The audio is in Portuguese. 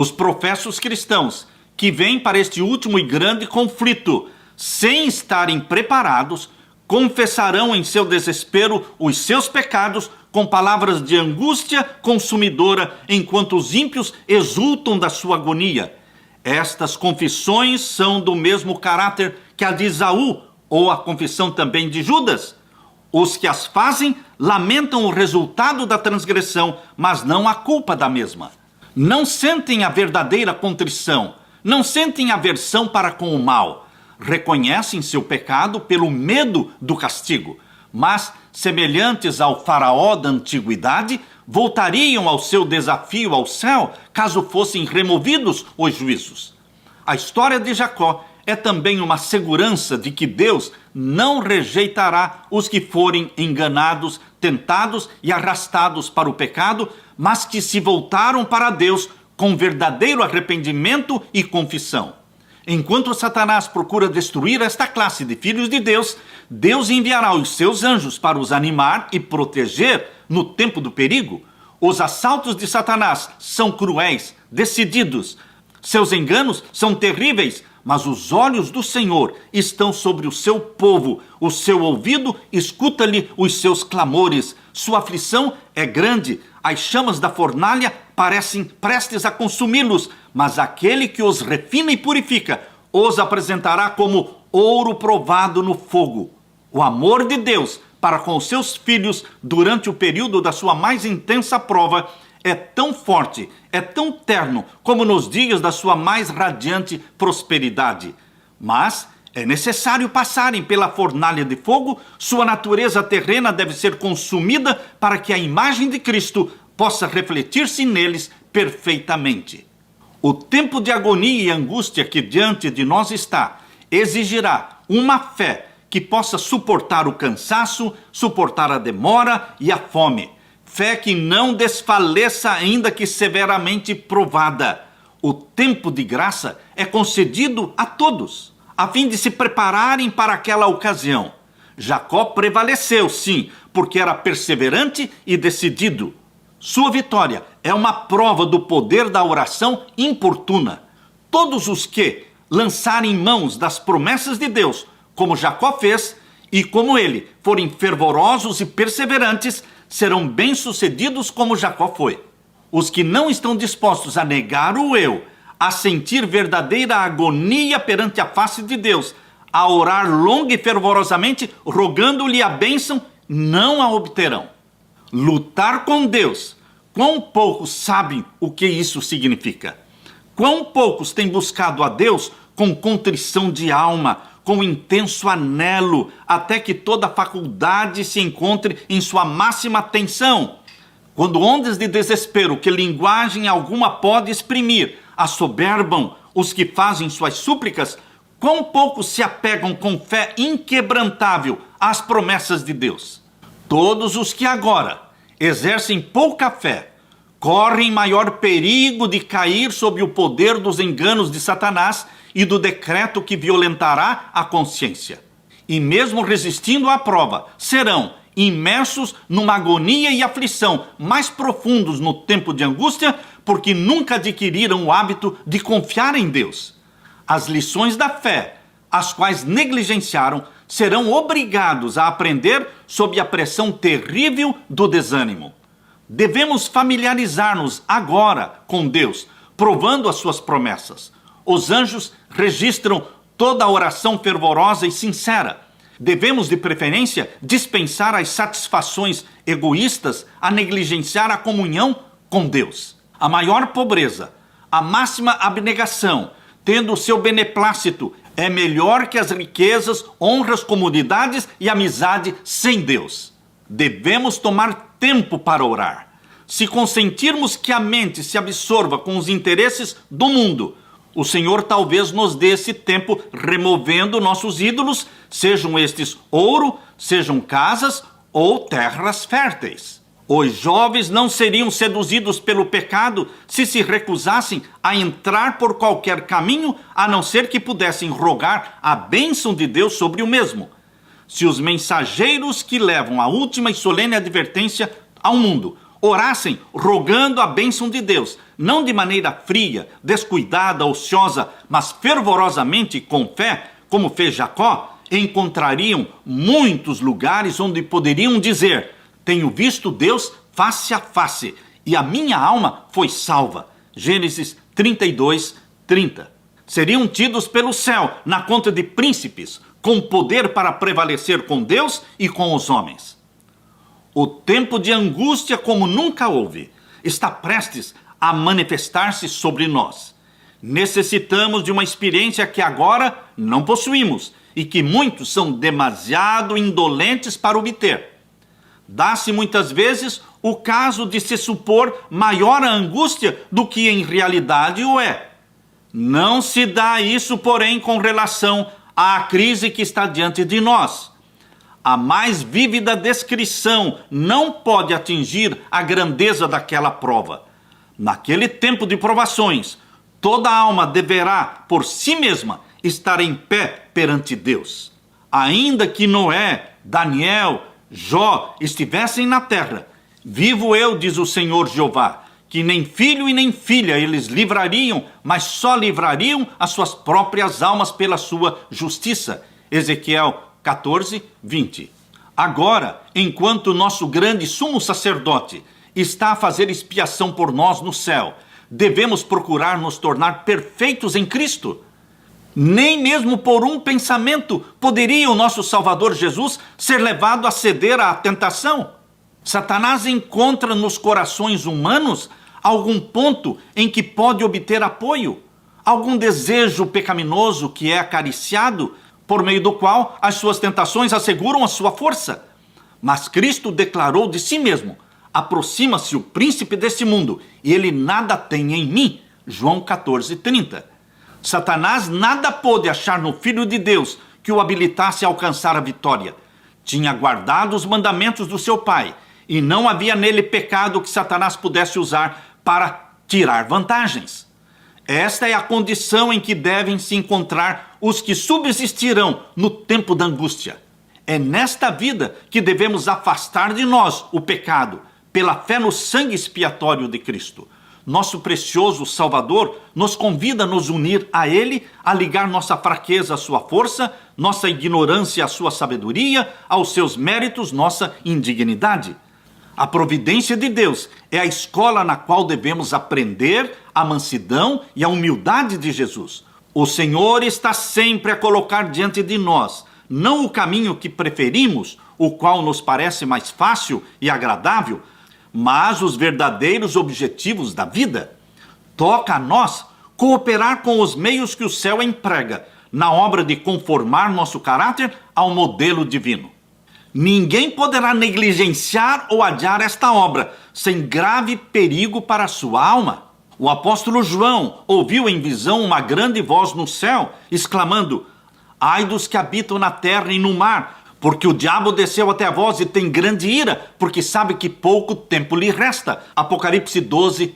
Os professos cristãos que vêm para este último e grande conflito, sem estarem preparados, confessarão em seu desespero os seus pecados com palavras de angústia consumidora, enquanto os ímpios exultam da sua agonia. Estas confissões são do mesmo caráter que a de Esaú, ou a confissão também de Judas. Os que as fazem lamentam o resultado da transgressão, mas não a culpa da mesma. Não sentem a verdadeira contrição, não sentem aversão para com o mal. Reconhecem seu pecado pelo medo do castigo, mas, semelhantes ao faraó da antiguidade, voltariam ao seu desafio ao céu caso fossem removidos os juízos. A história de Jacó é também uma segurança de que Deus não rejeitará os que forem enganados, tentados e arrastados para o pecado, mas que se voltaram para Deus com verdadeiro arrependimento e confissão. Enquanto Satanás procura destruir esta classe de filhos de Deus, Deus enviará os seus anjos para os animar e proteger no tempo do perigo. Os assaltos de Satanás são cruéis, decididos. Seus enganos são terríveis, mas os olhos do Senhor estão sobre o seu povo. O seu ouvido escuta-lhe os seus clamores. Sua aflição é grande. As chamas da fornalha parecem prestes a consumi-los, mas aquele que os refina e purifica os apresentará como ouro provado no fogo. O amor de Deus para com os seus filhos durante o período da sua mais intensa prova é tão forte, é tão terno como nos dias da sua mais radiante prosperidade. Mas é necessário passarem pela fornalha de fogo, sua natureza terrena deve ser consumida para que a imagem de Cristo possa refletir-se neles perfeitamente. O tempo de agonia e angústia que diante de nós está exigirá uma fé que possa suportar o cansaço, suportar a demora e a fome. Fé que não desfaleça ainda que severamente provada. O tempo de graça é concedido a todos, a fim de se prepararem para aquela ocasião. Jacó prevaleceu, sim, porque era perseverante e decidido. Sua vitória é uma prova do poder da oração importuna. Todos os que lançarem mãos das promessas de Deus, como Jacó fez, e como ele forem fervorosos e perseverantes, serão bem-sucedidos como Jacó foi. Os que não estão dispostos a negar o eu, a sentir verdadeira agonia perante a face de Deus, a orar longa e fervorosamente, rogando-lhe a bênção, não a obterão. Lutar com Deus. Quão poucos sabem o que isso significa? Quão poucos têm buscado a Deus com contrição de alma, com intenso anelo, até que toda a faculdade se encontre em sua máxima tensão. Quando ondas de desespero que linguagem alguma pode exprimir assoberbam os que fazem suas súplicas, quão poucos se apegam com fé inquebrantável às promessas de Deus. Todos os que agora exercem pouca fé correm maior perigo de cair sob o poder dos enganos de Satanás e do decreto que violentará a consciência. E mesmo resistindo à prova, serão imersos numa agonia e aflição mais profundos no tempo de angústia, porque nunca adquiriram o hábito de confiar em Deus. As lições da fé, as quais negligenciaram, serão obrigados a aprender sob a pressão terrível do desânimo. Devemos familiarizar-nos agora com Deus, provando as suas promessas. Os anjos registram toda a oração fervorosa e sincera. Devemos, de preferência, dispensar as satisfações egoístas a negligenciar a comunhão com Deus. A maior pobreza, a máxima abnegação, tendo o seu beneplácito, é melhor que as riquezas, honras, comodidades e amizade sem Deus. Devemos tomar tempo para orar. Se consentirmos que a mente se absorva com os interesses do mundo, o Senhor talvez nos dê esse tempo removendo nossos ídolos, sejam estes ouro, sejam casas ou terras férteis. Os jovens não seriam seduzidos pelo pecado se recusassem a entrar por qualquer caminho, a não ser que pudessem rogar a bênção de Deus sobre o mesmo. Se os mensageiros que levam a última e solene advertência ao mundo orassem rogando a bênção de Deus, não de maneira fria, descuidada, ociosa, mas fervorosamente e com fé, como fez Jacó, encontrariam muitos lugares onde poderiam dizer: tenho visto Deus face a face, e a minha alma foi salva. Gênesis 32, 30. Seriam tidos pelo céu na conta de príncipes, com poder para prevalecer com Deus e com os homens. O tempo de angústia como nunca houve está prestes a manifestar-se sobre nós. Necessitamos de uma experiência que agora não possuímos e que muitos são demasiado indolentes para obter. Dá-se muitas vezes o caso de se supor maior a angústia do que em realidade o é. Não se dá isso, porém, com relação à crise que está diante de nós. A mais vívida descrição não pode atingir a grandeza daquela prova. Naquele tempo de provações, toda alma deverá, por si mesma, estar em pé perante Deus. Ainda que Noé, Daniel, Jó estivessem na terra, vivo eu, diz o Senhor Jeová, que nem filho e nem filha eles livrariam, mas só livrariam as suas próprias almas pela sua justiça. Ezequiel 14, 20. Agora, enquanto nosso grande sumo sacerdote está a fazer expiação por nós no céu, devemos procurar nos tornar perfeitos em Cristo. Nem mesmo por um pensamento poderia o nosso Salvador Jesus ser levado a ceder à tentação. Satanás encontra nos corações humanos algum ponto em que pode obter apoio, algum desejo pecaminoso que é acariciado, por meio do qual as suas tentações asseguram a sua força. Mas Cristo declarou de si mesmo: aproxima-se o príncipe deste mundo, e ele nada tem em mim. João 14, 30. Satanás nada pôde achar no Filho de Deus que o habilitasse a alcançar a vitória. Tinha guardado os mandamentos do seu Pai, e não havia nele pecado que Satanás pudesse usar para tirar vantagens. Esta é a condição em que devem se encontrar os que subsistirão no tempo da angústia. É nesta vida que devemos afastar de nós o pecado, pela fé no sangue expiatório de Cristo. Nosso precioso Salvador nos convida a nos unir a Ele, a ligar nossa fraqueza à sua força, nossa ignorância à sua sabedoria, aos seus méritos, nossa indignidade. A providência de Deus é a escola na qual devemos aprender a mansidão e a humildade de Jesus. O Senhor está sempre a colocar diante de nós, não o caminho que preferimos, o qual nos parece mais fácil e agradável, mas os verdadeiros objetivos da vida. Toca a nós cooperar com os meios que o céu emprega na obra de conformar nosso caráter ao modelo divino. Ninguém poderá negligenciar ou adiar esta obra sem grave perigo para a sua alma. O apóstolo João ouviu em visão uma grande voz no céu, exclamando: ai dos que habitam na terra e no mar, porque o diabo desceu até vós e tem grande ira, porque sabe que pouco tempo lhe resta. Apocalipse 12,